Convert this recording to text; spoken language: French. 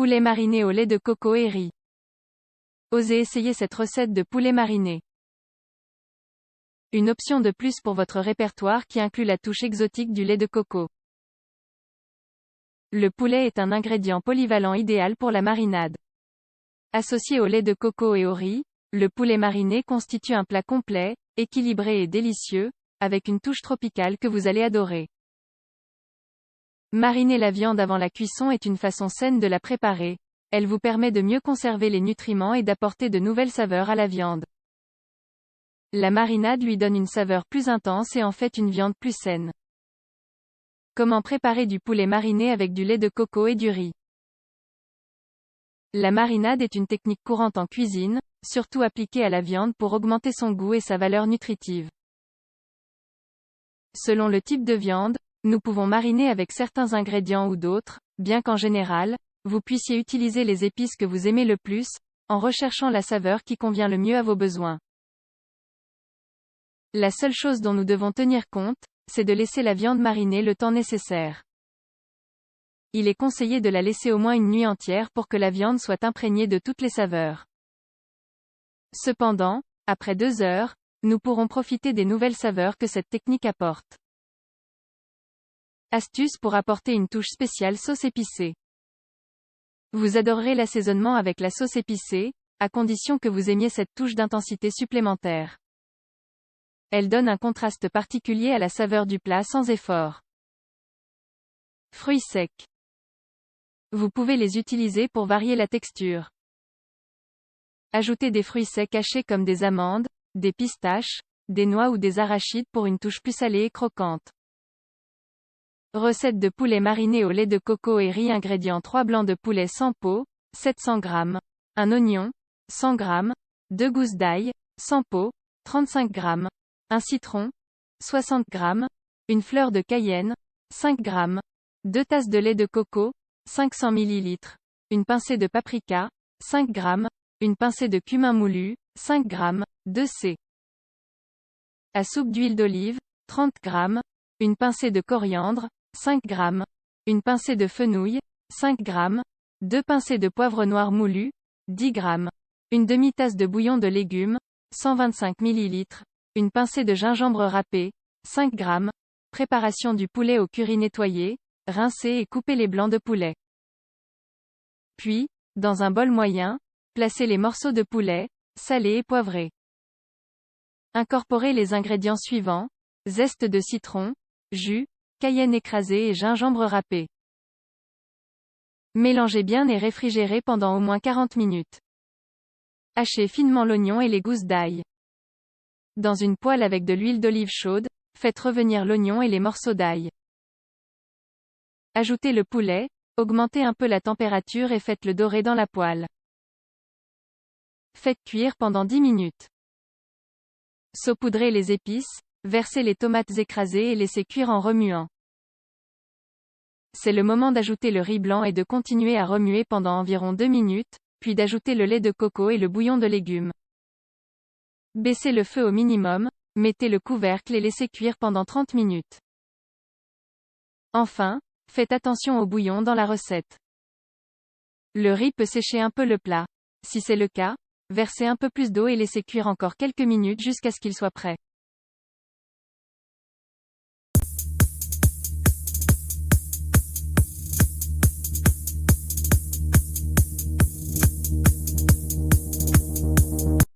Poulet mariné au lait de coco et riz. Osez essayer cette recette de poulet mariné. Une option de plus pour votre répertoire qui inclut la touche exotique du lait de coco. Le poulet est un ingrédient polyvalent idéal pour la marinade. Associé au lait de coco et au riz, le poulet mariné constitue un plat complet, équilibré et délicieux, avec une touche tropicale que vous allez adorer. Mariner la viande avant la cuisson est une façon saine de la préparer. Elle vous permet de mieux conserver les nutriments et d'apporter de nouvelles saveurs à la viande. La marinade lui donne une saveur plus intense et en fait une viande plus saine. Comment préparer du poulet mariné avec du lait de coco et du riz? La marinade est une technique courante en cuisine, surtout appliquée à la viande pour augmenter son goût et sa valeur nutritive. Selon le type de viande, nous pouvons mariner avec certains ingrédients ou d'autres, bien qu'en général, vous puissiez utiliser les épices que vous aimez le plus, en recherchant la saveur qui convient le mieux à vos besoins. La seule chose dont nous devons tenir compte, c'est de laisser la viande mariner le temps nécessaire. Il est conseillé de la laisser au moins une nuit entière pour que la viande soit imprégnée de toutes les saveurs. Cependant, après 2 heures, nous pourrons profiter des nouvelles saveurs que cette technique apporte. Astuce pour apporter une touche spéciale: sauce épicée. Vous adorerez l'assaisonnement avec la sauce épicée, à condition que vous aimiez cette touche d'intensité supplémentaire. Elle donne un contraste particulier à la saveur du plat sans effort. Fruits secs. Vous pouvez les utiliser pour varier la texture. Ajoutez des fruits secs hachés comme des amandes, des pistaches, des noix ou des arachides pour une touche plus salée et croquante. Recette de poulet mariné au lait de coco et riz. Ingrédients: 3 blancs de poulet sans peau, 700 g, un oignon, 100 g, 2 gousses d'ail, sans peau, 35 g, un citron, 60 g, une fleur de cayenne, 5 g, 2 tasses de lait de coco, 500 ml, une pincée de paprika, 5 g, une pincée de cumin moulu, 5 g, 2 c. À soupe d'huile d'olive, 30 g, une pincée de coriandre, 5 g, une pincée de fenouil, 5 g, 2 pincées de poivre noir moulu, 10 g, une demi-tasse de bouillon de légumes, 125 ml, une pincée de gingembre râpé, 5 g. Préparation du poulet au curry: nettoyer, rincer et couper les blancs de poulet. Puis, dans un bol moyen, placez les morceaux de poulet, salés et poivrés. Incorporez les ingrédients suivants: zeste de citron, jus, cayenne écrasée et gingembre râpé. Mélangez bien et réfrigérez pendant au moins 40 minutes. Hachez finement l'oignon et les gousses d'ail. Dans une poêle avec de l'huile d'olive chaude, faites revenir l'oignon et les morceaux d'ail. Ajoutez le poulet, augmentez un peu la température et faites-le dorer dans la poêle. Faites cuire pendant 10 minutes. Saupoudrez les épices, versez les tomates écrasées et laissez cuire en remuant. C'est le moment d'ajouter le riz blanc et de continuer à remuer pendant environ 2 minutes, puis d'ajouter le lait de coco et le bouillon de légumes. Baissez le feu au minimum, mettez le couvercle et laissez cuire pendant 30 minutes. Enfin, faites attention au bouillon dans la recette. Le riz peut sécher un peu le plat. Si c'est le cas, versez un peu plus d'eau et laissez cuire encore quelques minutes jusqu'à ce qu'il soit prêt.